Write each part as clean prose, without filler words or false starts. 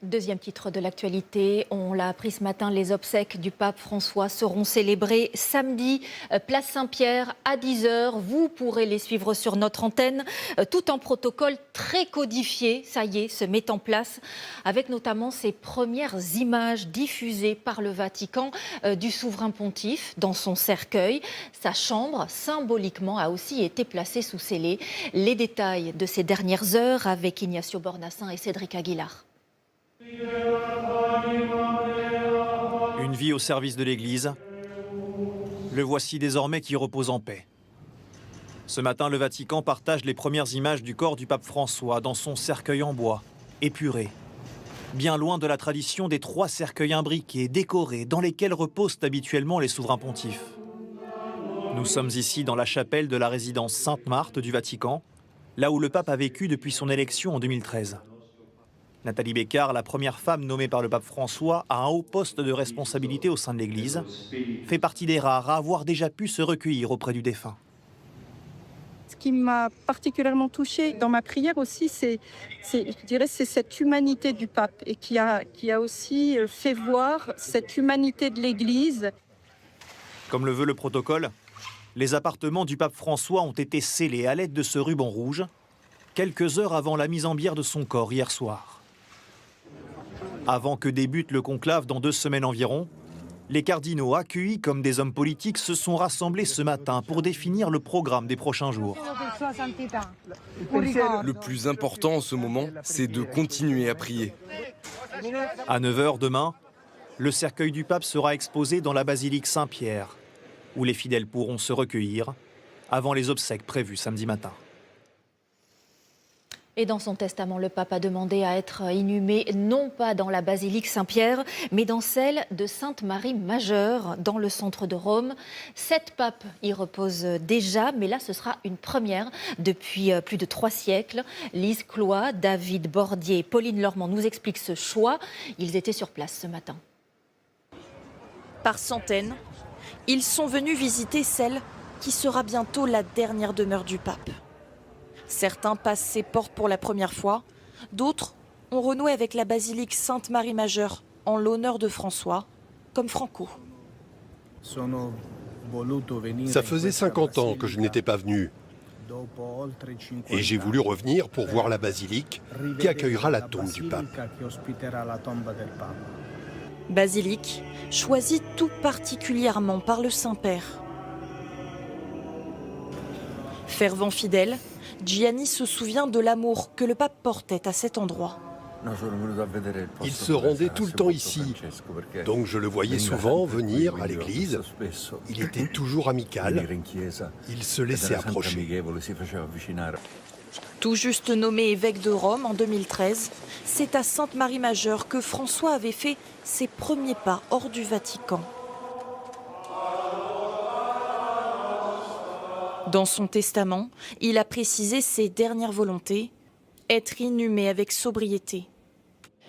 Deuxième titre de l'actualité, on l'a appris ce matin, les obsèques du pape François seront célébrées samedi, place Saint-Pierre à 10h. Vous pourrez les suivre sur notre antenne. Tout un protocole très codifié, ça y est, se met en place, avec notamment ces premières images diffusées par le Vatican du souverain pontife dans son cercueil. Sa chambre, symboliquement, a aussi été placée sous scellé. Les détails de ces dernières heures avec Ignacio Bornassin et Cédric Aguilar. Une vie au service de l'Église, le voici désormais qui repose en paix. Ce matin, le Vatican partage les premières images du corps du pape François dans son cercueil en bois, épuré. Bien loin de la tradition des 3 cercueils imbriqués, décorés, dans lesquels reposent habituellement les souverains pontifes. Nous sommes ici dans la chapelle de la résidence Sainte-Marthe du Vatican, là où le pape a vécu depuis son élection en 2013. Nathalie Bécard, la première femme nommée par le pape François à un haut poste de responsabilité au sein de l'Église, fait partie des rares à avoir déjà pu se recueillir auprès du défunt. Ce qui m'a particulièrement touchée dans ma prière aussi, c'est cette humanité du pape et qui a aussi fait voir cette humanité de l'Église. Comme le veut le protocole, les appartements du pape François ont été scellés à l'aide de ce ruban rouge, quelques heures avant la mise en bière de son corps hier soir. Avant que débute le conclave dans 2 semaines environ, les cardinaux accueillis comme des hommes politiques se sont rassemblés ce matin pour définir le programme des prochains jours. Le plus important en ce moment, c'est de continuer à prier. À 9h demain, le cercueil du pape sera exposé dans la basilique Saint-Pierre, où les fidèles pourront se recueillir avant les obsèques prévues samedi matin. Et dans son testament, le pape a demandé à être inhumé non pas dans la basilique Saint-Pierre, mais dans celle de Sainte-Marie Majeure, dans le centre de Rome. 7 papes y reposent déjà, mais là ce sera une première depuis plus de 3 siècles. Lise Cloy, David Bordier et Pauline Lormand nous expliquent ce choix. Ils étaient sur place ce matin. Par centaines, ils sont venus visiter celle qui sera bientôt la dernière demeure du pape. Certains passent ses portes pour la première fois, d'autres ont renoué avec la basilique Sainte-Marie Majeure en l'honneur de François, comme Franco. Ça faisait 50 ans que je n'étais pas venu. Et j'ai voulu revenir pour voir la basilique qui accueillera la tombe du pape. Basilique choisie tout particulièrement par le Saint-Père. Fervent fidèle, Gianni se souvient de l'amour que le pape portait à cet endroit. Il se rendait tout le temps ici, donc je le voyais souvent venir à l'église. Il était toujours amical, il se laissait approcher. Tout juste nommé évêque de Rome en 2013, c'est à Sainte-Marie Majeure que François avait fait ses premiers pas hors du Vatican. Dans son testament, il a précisé ses dernières volontés, être inhumé avec sobriété.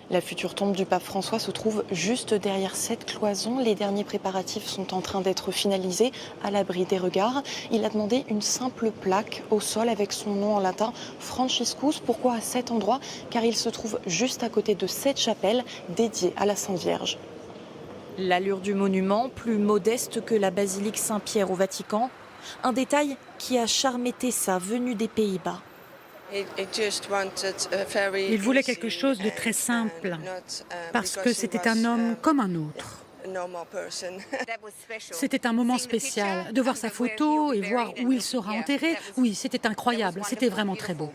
La future tombe du pape François se trouve juste derrière cette cloison. Les derniers préparatifs sont en train d'être finalisés à l'abri des regards. Il a demandé une simple plaque au sol avec son nom en latin, Franciscus. Pourquoi à cet endroit? Car il se trouve juste à côté de cette chapelle dédiée à la Sainte Vierge. L'allure du monument, plus modeste que la basilique Saint-Pierre au Vatican, un détail qui a charmé Tessa, venue des Pays-Bas. Il voulait quelque chose de très simple, parce que c'était un homme comme un autre. C'était un moment spécial, de voir sa photo et voir où il sera enterré. Oui, c'était incroyable, c'était vraiment très beau.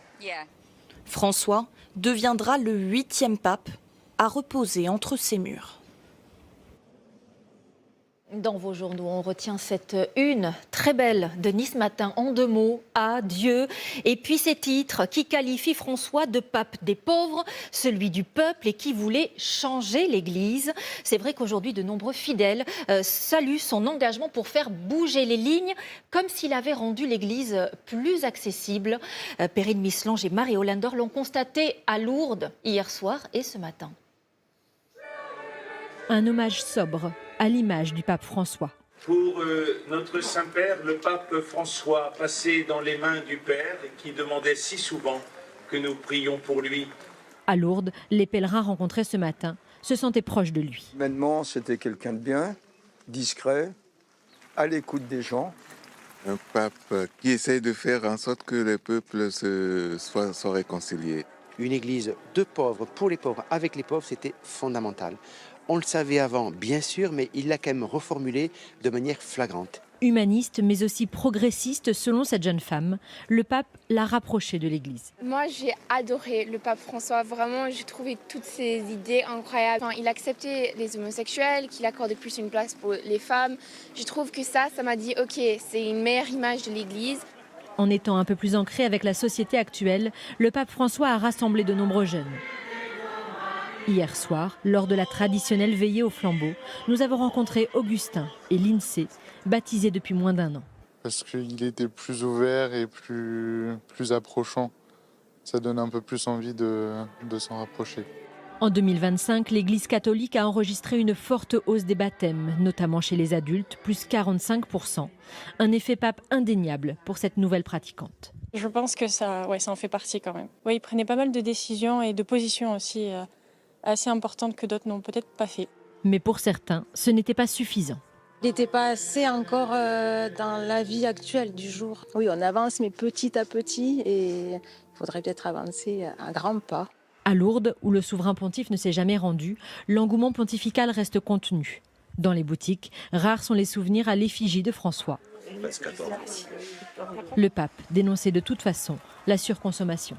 François deviendra le 8e pape à reposer entre ses murs. Dans vos journaux, on retient cette une très belle de Nice Matin en 2 mots, adieu. Et puis ces titres qui qualifient François de pape des pauvres, celui du peuple et qui voulait changer l'Église. C'est vrai qu'aujourd'hui, de nombreux fidèles saluent son engagement pour faire bouger les lignes, comme s'il avait rendu l'Église plus accessible. Perrine Mislange et Marie Hollander l'ont constaté à Lourdes hier soir et ce matin. Un hommage sobre à l'image du pape François. Pour notre Saint-Père, le pape François, passé dans les mains du Père et qui demandait si souvent que nous prions pour lui. À Lourdes, les pèlerins rencontrés ce matin se sentaient proches de lui. Humainement, c'était quelqu'un de bien, discret, à l'écoute des gens. Un pape qui essaye de faire en sorte que les peuples soient réconciliés. Une église de pauvres, pour les pauvres, avec les pauvres, c'était fondamental. On le savait avant, bien sûr, mais il l'a quand même reformulé de manière flagrante. Humaniste, mais aussi progressiste, selon cette jeune femme, le pape l'a rapproché de l'Église. Moi, j'ai adoré le pape François. Vraiment, j'ai trouvé toutes ses idées incroyables. Enfin, il acceptait les homosexuels, qu'il accordait plus une place pour les femmes. Je trouve que ça m'a dit, ok, c'est une meilleure image de l'Église. En étant un peu plus ancré avec la société actuelle, le pape François a rassemblé de nombreux jeunes. Hier soir, lors de la traditionnelle veillée au flambeau, nous avons rencontré Augustin et Lindsay, baptisés depuis moins d'1 an. Parce qu'il était plus ouvert et plus approchant. Ça donne un peu plus envie de s'en rapprocher. En 2025, l'Église catholique a enregistré une forte hausse des baptêmes, notamment chez les adultes, plus 45%. Un effet pape indéniable pour cette nouvelle pratiquante. Je pense que ça en fait partie quand même. Il prenait pas mal de décisions et de positions aussi assez importantes que d'autres n'ont peut-être pas fait. Mais pour certains, ce n'était pas suffisant. Il n'était pas assez encore dans la vie actuelle du jour. Oui, on avance, mais petit à petit, et il faudrait peut-être avancer à grands pas. À Lourdes, où le souverain pontife ne s'est jamais rendu, l'engouement pontifical reste contenu. Dans les boutiques, rares sont les souvenirs à l'effigie de François. Le pape dénonçait de toute façon la surconsommation.